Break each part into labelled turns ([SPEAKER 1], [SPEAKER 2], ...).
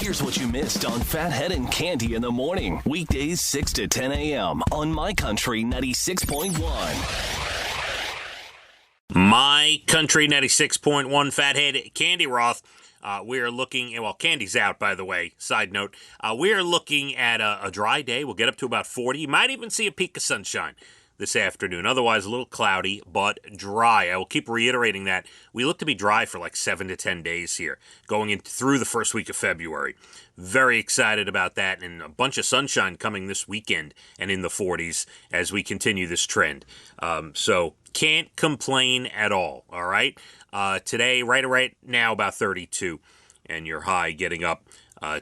[SPEAKER 1] Here's what you missed on Phathead and Cande in the morning. Weekdays 6 to 10 a.m. on My Country 96.1.
[SPEAKER 2] My Country 96.1, Phathead, Cande Roth. We are looking, well, Candy's out, by the way, side note. We are looking at a dry day. We'll get up to about 40. You might even see a peak of sunshine this afternoon. Otherwise, a little cloudy, but dry. I will keep reiterating that. We look to be dry for like 7 to 10 days here, going through the first week of February. Very excited about that, and a bunch of sunshine coming this weekend and in the 40s as we continue this trend. So can't complain at all right? Today, right now, about 32, and your high getting up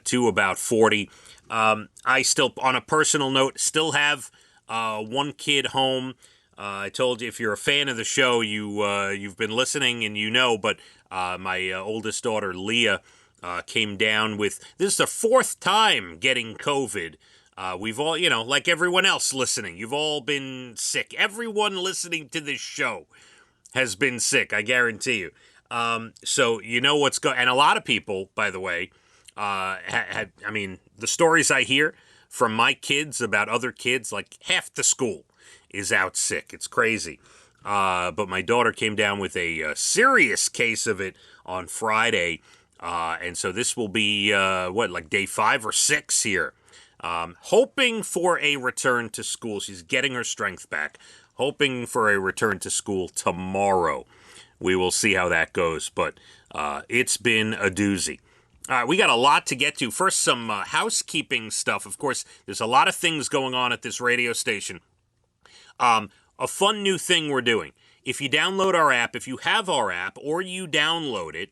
[SPEAKER 2] to about 40. I still, on a personal note, still have one kid home. I told you, if you're a fan of the show, you've been listening and you know, but my oldest daughter, Leah, came down with, this is the fourth time getting COVID. We've all, like everyone else listening, you've all been sick. Everyone listening to this show has been sick, I guarantee you. So you know what's going, and a lot of people, by the way, the stories I hear from my kids about other kids, like half the school is out sick. It's crazy. But my daughter came down with a serious case of it on Friday. And so this will be, like day 5 or 6 here. Hoping for a return to school. She's getting her strength back. Hoping for a return to school tomorrow. We will see how that goes. But it's been a doozy. We got a lot to get to. First, some housekeeping stuff. Of course, there's a lot of things going on at this radio station. A fun new thing we're doing. If you download our app, if you have our app, or you download it,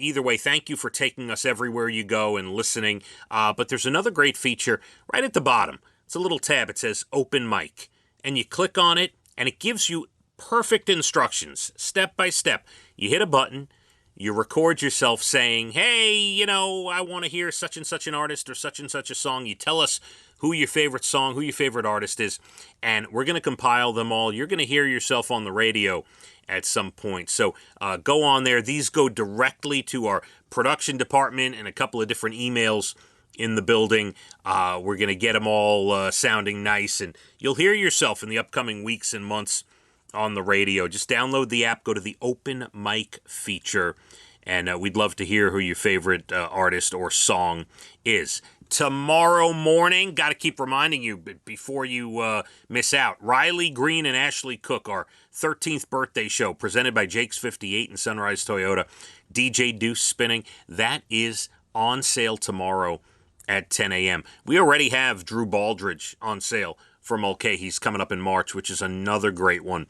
[SPEAKER 2] either way, thank you for taking us everywhere you go and listening. But there's another great feature right at the bottom. It's a little tab. It says Open Mic. And you click on it, and it gives you perfect instructions, step by step. You hit a button. You record yourself saying, hey, I want to hear such and such an artist or such and such a song. You tell us who your favorite song, who your favorite artist is, and we're going to compile them all. You're going to hear yourself on the radio at some point. So go on there. These go directly to our production department and a couple of different emails in the building. We're going to get them all sounding nice, and you'll hear yourself in the upcoming weeks and months on the radio. Just download the app, go to the Open Mic feature, and we'd love to hear who your favorite artist or song is. Tomorrow morning, got to keep reminding you before you miss out, Riley Green and Ashley Cook, our 13th birthday show, presented by Jake's 58 and Sunrise Toyota, DJ Deuce spinning. That is on sale tomorrow at 10 a.m. We already have Drew Baldridge on sale for Mulcahy's coming up in March, which is another great one.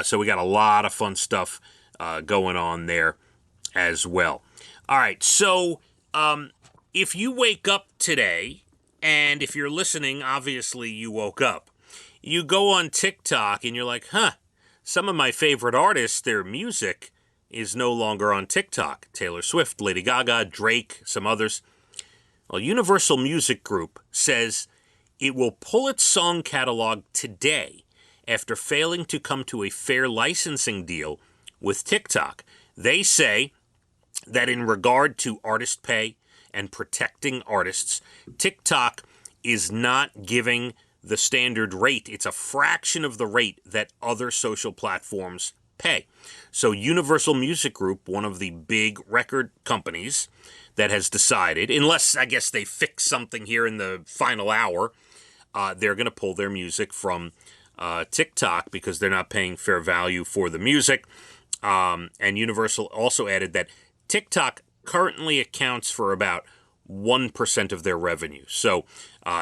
[SPEAKER 2] So we got a lot of fun stuff going on there as well. All right, so if you wake up today, and if you're listening, obviously you woke up. You go on TikTok and you're like, some of my favorite artists, their music is no longer on TikTok. Taylor Swift, Lady Gaga, Drake, some others. Well, Universal Music Group says it will pull its song catalog today after failing to come to a fair licensing deal with TikTok. They say that in regard to artist pay and protecting artists, TikTok is not giving the standard rate. It's a fraction of the rate that other social platforms pay. So Universal Music Group, one of the big record companies that has decided, unless I guess they fix something here in the final hour, they're going to pull their music from TikTok because they're not paying fair value for the music. And Universal also added that TikTok currently accounts for about 1% of their revenue. So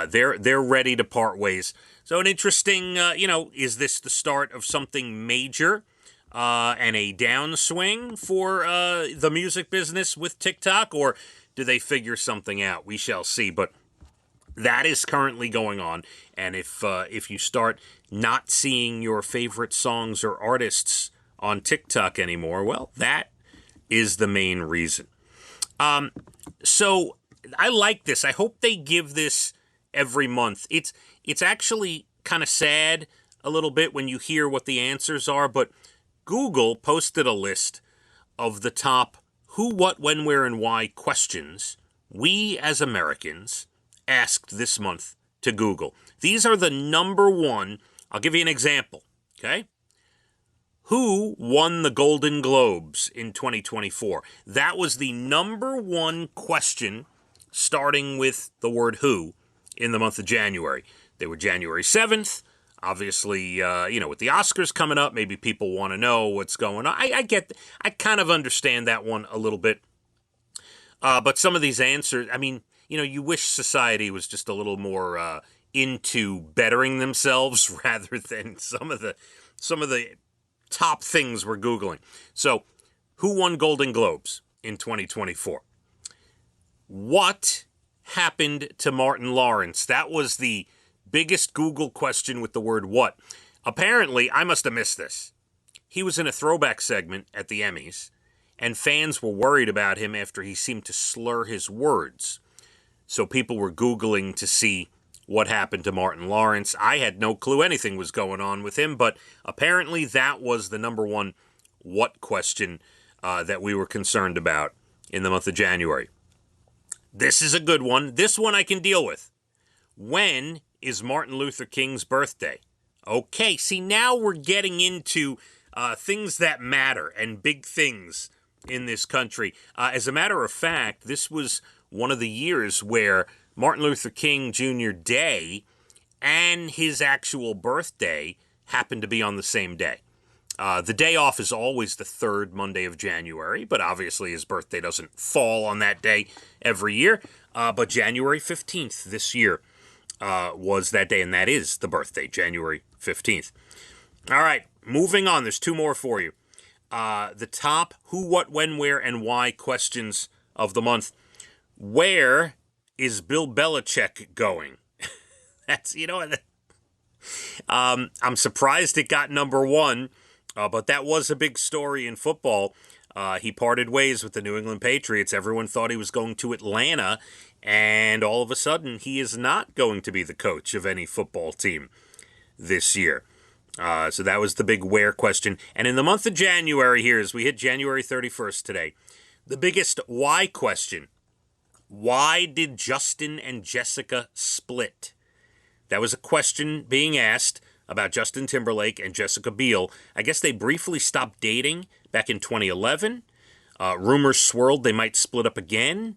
[SPEAKER 2] they're ready to part ways. So an interesting, is this the start of something major and a downswing for the music business with TikTok, or do they figure something out? We shall see. But that is currently going on, and if you start not seeing your favorite songs or artists on TikTok anymore, well, that is the main reason. So I like this. I hope they give this every month. It's actually kind of sad a little bit when you hear what the answers are, but Google posted a list of the top who, what, when, where, and why questions we as Americans asked this month to Google. These are the number one. I'll give you an example, okay? Who won the Golden Globes in 2024? That was the number one question, starting with the word who, in the month of January. They were January 7th. Obviously, with the Oscars coming up, maybe people want to know what's going on. I kind of understand that one a little bit. But some of these answers, you wish society was just a little more into bettering themselves rather than some of the top things we're Googling. So, who won Golden Globes in 2024? What happened to Martin Lawrence? That was the biggest Google question with the word what. Apparently, I must have missed this. He was in a throwback segment at the Emmys, and fans were worried about him after he seemed to slur his words. So people were Googling to see what happened to Martin Lawrence. I had no clue anything was going on with him, but apparently that was the number one what question that we were concerned about in the month of January. This is a good one. This one I can deal with. When is Martin Luther King's birthday? Okay, see, now we're getting into things that matter and big things in this country. As a matter of fact, this was one of the years where Martin Luther King Jr. Day and his actual birthday happened to be on the same day. The day off is always the third Monday of January, but obviously his birthday doesn't fall on that day every year. But January 15th this year was that day, and that is the birthday, January 15th. All right, moving on. There's two more for you. The top who, what, when, where, and why questions of the month. Where is Bill Belichick going? I'm surprised it got number one, but that was a big story in football. He parted ways with the New England Patriots. Everyone thought he was going to Atlanta, and all of a sudden, he is not going to be the coach of any football team this year. So that was the big where question. And in the month of January here, as we hit January 31st today, the biggest why question. Why did Justin and Jessica split? That was a question being asked about Justin Timberlake and Jessica Biel. I guess they briefly stopped dating back in 2011. Rumors swirled they might split up again,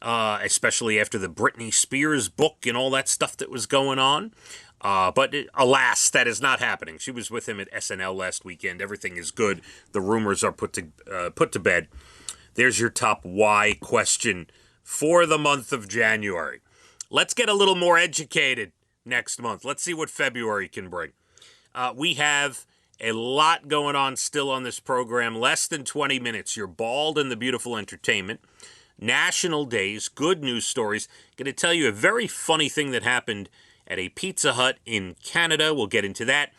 [SPEAKER 2] especially after the Britney Spears book and all that stuff that was going on. But alas, that is not happening. She was with him at SNL last weekend. Everything is good. The rumors are put to bed. There's your top why question for the month of January. Let's get a little more educated next month. Let's see what February can bring. We have a lot going on still on this program. Less than 20 minutes. You're Bald and the Beautiful Entertainment. National Days. Good news stories. Going to tell you a very funny thing that happened at a Pizza Hut in Canada. We'll get into that.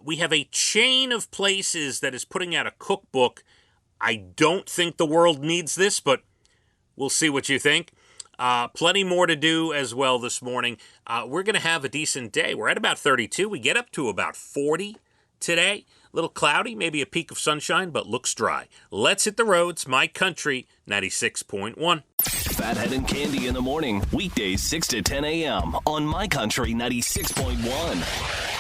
[SPEAKER 2] We have a chain of places that is putting out a cookbook. I don't think the world needs this, but we'll see what you think. Plenty more to do as well this morning. We're going to have a decent day. We're at about 32. We get up to about 40 today. A little cloudy, maybe a peak of sunshine, but looks dry. Let's hit the roads. My Country 96.1.
[SPEAKER 1] Phathead and Cande in the morning. Weekdays 6 to 10 a.m. on My Country 96.1.